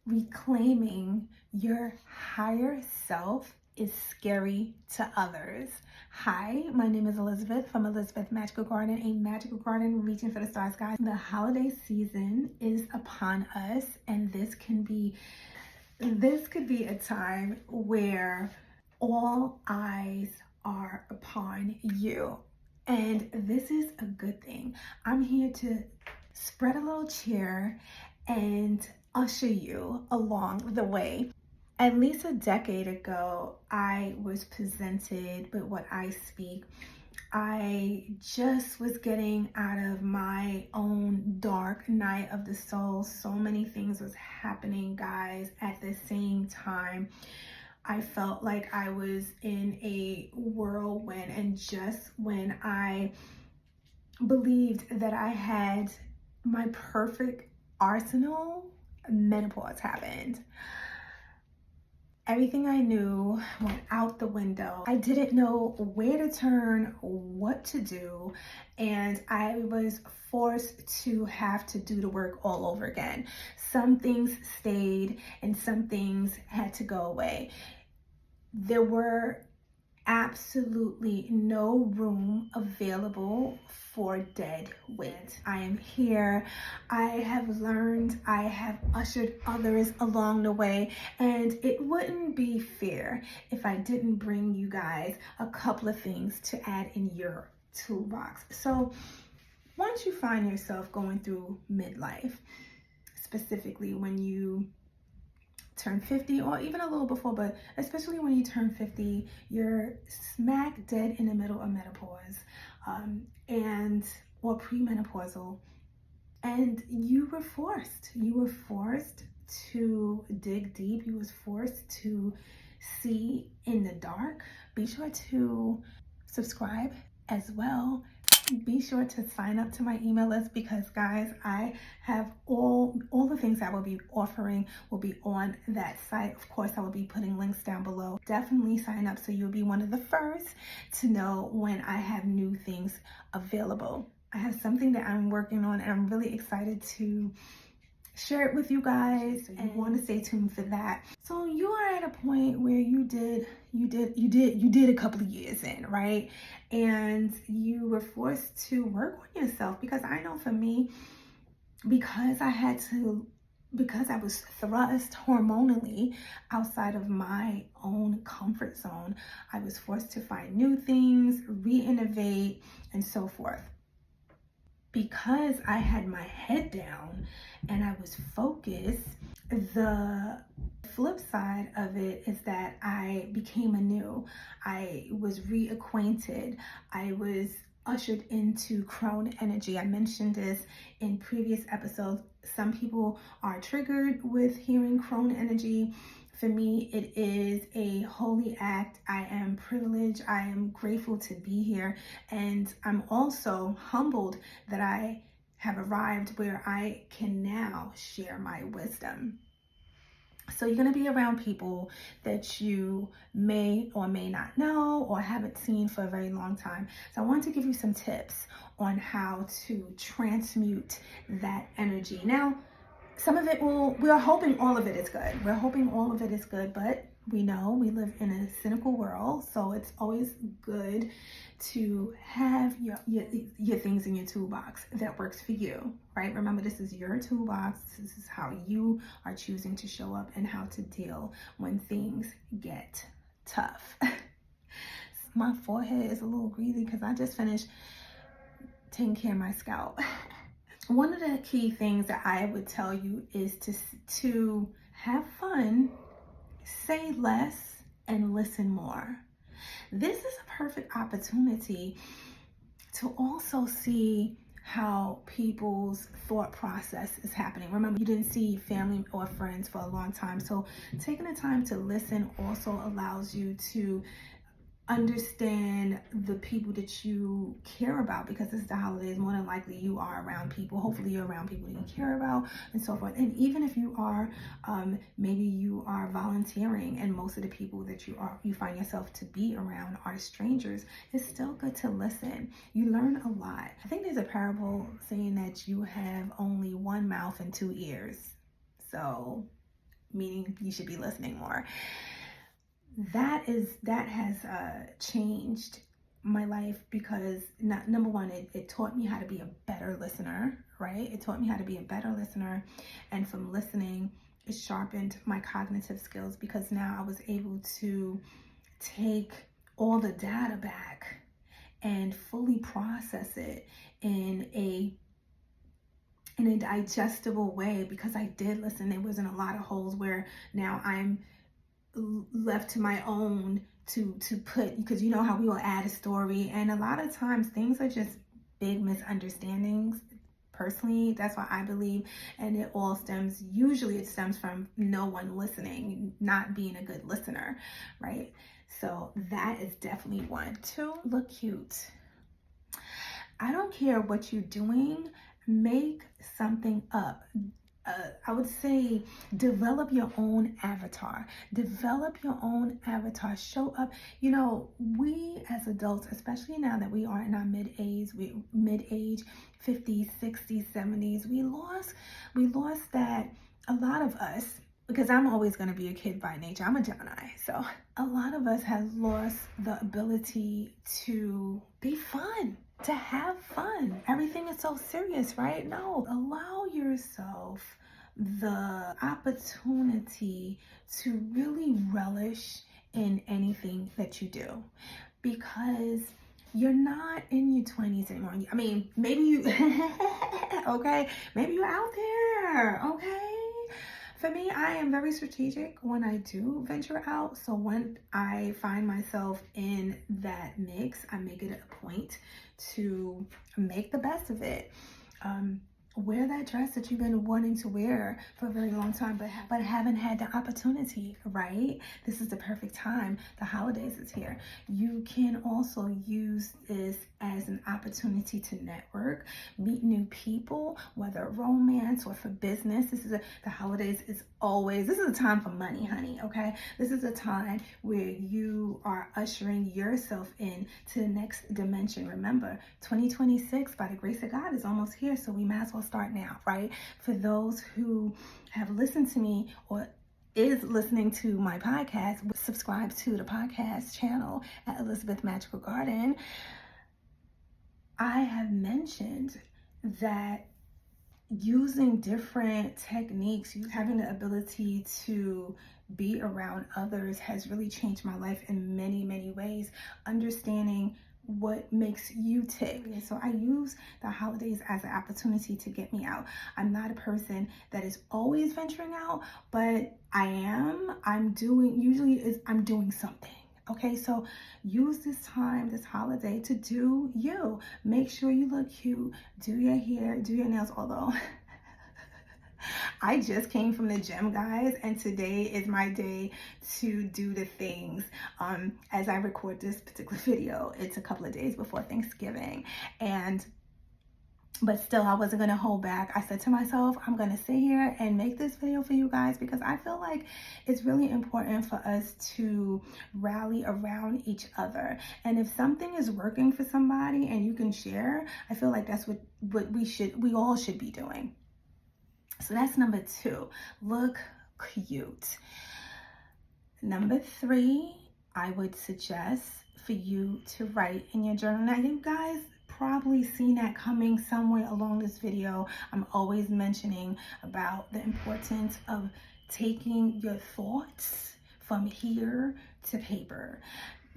reclaiming your higher self is scary to others. Hi, my name is Elizabeth from Elizabeth Magical Garden, a magical garden reaching for the stars, guys. The holiday season is upon us, and this could be a time where all eyes are upon you. And this is a good thing. I'm here to spread a little cheer and usher you along the way. At least a decade ago, I was presented with what I speak. I just was getting out of my own dark night of the soul. So many things was happening, guys, at the same time. I felt like I was in a whirlwind, and just when I believed that I had my perfect arsenal, menopause happened. Everything I knew went out the window. I didn't know where to turn, what to do, and I was forced to have to do the work all over again. Some things stayed and some things had to go away. There were absolutely no room available for dead weight. I am here. I have learned, I have ushered others along the way, and it wouldn't be fair if I didn't bring you guys a couple of things to add in your toolbox. So once you find yourself going through midlife, specifically when you turn 50, or even a little before, but especially when you turn 50, you're smack dead in the middle of menopause, or premenopausal, and you were forced to dig deep. You was forced to see in the dark. Be sure to subscribe as well. Be sure to sign up to my email list, because guys, I have all the things I will be offering will be on that site. Of course, I will be putting links down below. Definitely sign up so you'll be one of the first to know when I have new things available. I have something that I'm working on, and I'm really excited to share it with you guys, and you want to stay tuned for that. So you are at a point where you did a couple of years in, right? And you were forced to work on yourself, because I know for me, because I was thrust hormonally outside of my own comfort zone, I was forced to find new things, re-innovate, and so forth. Because I had my head down and I was focused, the flip side of it is that I became anew. I was reacquainted. I was ushered into crone energy. I mentioned this in previous episodes. Some people are triggered with hearing crone energy. For me, it is a holy act. I am privileged. I am grateful to be here. And I'm also humbled that I have arrived where I can now share my wisdom. So you're going to be around people that you may or may not know or haven't seen for a very long time. So I want to give you some tips on how to transmute that energy. Now, some of it we are hoping all of it is good. We're hoping all of it is good, but we know we live in a cynical world, so it's always good to have your things in your toolbox that works for you, right? Remember, this is your toolbox. This is how you are choosing to show up and how to deal when things get tough. My forehead is a little greasy because I just finished taking care of my scalp. One of the key things that I would tell you is to have fun, say less, and listen more. This is a perfect opportunity to also see how people's thought process is happening. Remember, you didn't see family or friends for a long time, so taking the time to listen also allows you to understand the people that you care about, because it's the holidays. More than likely you are around people. Hopefully you're around people that you care about, and so forth. And even if you are, maybe you are volunteering and most of the people that you find yourself to be around are strangers, it's still good to listen. You learn a lot. I think there's a parable saying that you have only one mouth and two ears. So meaning you should be listening more. That has changed my life because number one, it taught me how to be a better listener, right? It taught me how to be a better listener, and from listening, it sharpened my cognitive skills because now I was able to take all the data back and fully process it in a digestible way because I did listen. There wasn't a lot of holes where now I'm left to my own to put, because you know how we will add a story, and a lot of times things are just big misunderstandings. Personally, that's what I believe, and it stems from no one listening, not being a good listener, right? So that is definitely one. 2, look cute. I don't care what you're doing, make something up. I would say develop your own avatar. Develop your own avatar. Show up. You know, we as adults, especially now that we are in our mid-age, 50s, 60s, 70s, we lost that. A lot of us, because I'm always going to be a kid by nature. I'm a Gemini. So a lot of us have lost the ability to be fun, to have fun. Everything is so serious, right? No, allow yourself the opportunity to really relish in anything that you do, because you're not in your 20s anymore. I mean, maybe you, okay, maybe you're out there, okay? For me, I am very strategic when I do venture out. So when I find myself in that mix, I make it a point to make the best of it. Wear that dress that you've been wanting to wear for a very long time, but haven't had the opportunity, right? This is the perfect time. The holidays is here. You can also use this as an opportunity to network, meet new people, whether romance or for business. The holidays is always, this is a time for money, honey, okay? This is a time where you are ushering yourself in to the next dimension. Remember, 2026, by the grace of God, is almost here, so we might as well start now, right? For those who have listened to me or is listening to my podcast, subscribe to the podcast channel at Elizabeth Magical Garden. I have mentioned that using different techniques, having the ability to be around others has really changed my life in many, many ways. Understanding what makes you tick. So I use the holidays as an opportunity to get me out. I'm not a person that is always venturing out, but I'm doing something. Okay, so use this time, this holiday, to do you. Make sure you look cute, do your hair, do your nails, although I just came from the gym, guys, and today is my day to do the things. As I record this particular video, it's a couple of days before Thanksgiving, but still, I wasn't going to hold back. I said to myself, I'm going to sit here and make this video for you guys because I feel like it's really important for us to rally around each other. And if something is working for somebody and you can share, I feel like that's what we all should be doing. So that's number 2, look cute. Number 3, I would suggest for you to write in your journal. Now, you guys probably seen that coming somewhere along this video. I'm always mentioning about the importance of taking your thoughts from here to paper.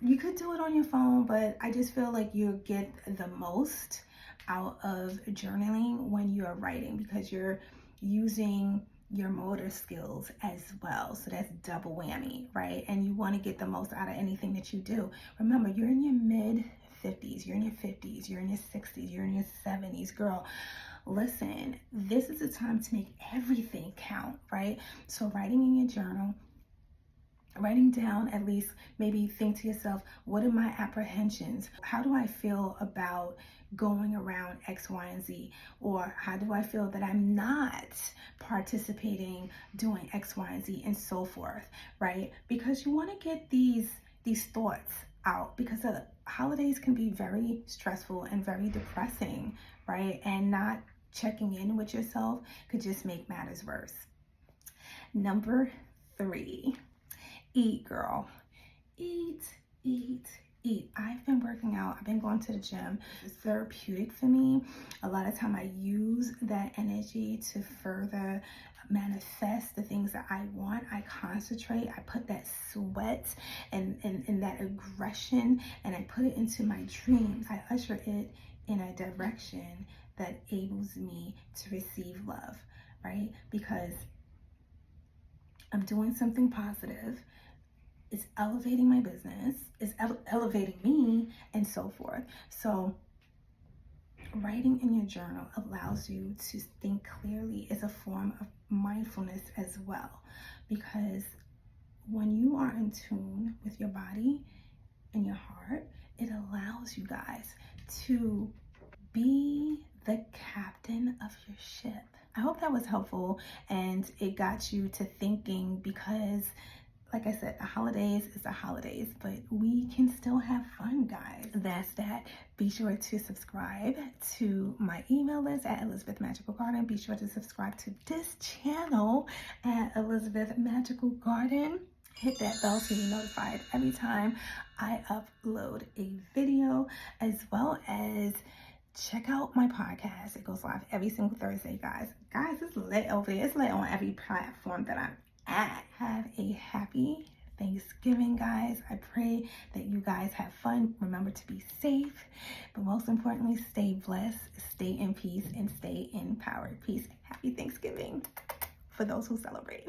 You could do it on your phone, but I just feel like you get the most out of journaling when you're writing because you're using your motor skills as well. So that's double whammy, right? And you want to get the most out of anything that you do. Remember, you're in your mid-50s, you're in your 50s, you're in your 60s, you're in your 70s. Girl, listen, this is a time to make everything count, right? So writing in your journal, writing down, at least maybe think to yourself, what are my apprehensions? How do I feel about going around X, Y, and Z? Or how do I feel that I'm not participating doing X, Y, and Z, and so forth, right? Because you want to get these thoughts out, because the holidays can be very stressful and very depressing, right? And not checking in with yourself could just make matters worse. Number 3, eat, girl. Eat, eat, eat. I've been working out. I've been going to the gym. It's therapeutic for me. A lot of time I use that energy to further manifest the things that I want. I concentrate. I put that sweat and that aggression, and I put it into my dreams. I usher it in a direction that enables me to receive love, right? Because I'm doing something positive. It's elevating my business, it's elevating me, and so forth. So writing in your journal allows you to think clearly. It's a form of mindfulness as well, because when you are in tune with your body and your heart, it allows you guys to be the captain of your ship. I hope that was helpful and it got you to thinking, because like I said, the holidays is the holidays, but we can still have fun, guys. That's that. Be sure to subscribe to my email list at Elizabeth Magical Garden. Be sure to subscribe to this channel at Elizabeth Magical Garden. Hit that bell so you're notified every time I upload a video, as well as check out my podcast. It goes live every single Thursday, guys. Guys, it's lit over there. It's lit on every platform that I'm at. Have a happy Thanksgiving, guys. I pray that you guys have fun. Remember to be safe, but most importantly, stay blessed, stay in peace, and stay in power. Peace. Happy Thanksgiving for those who celebrate.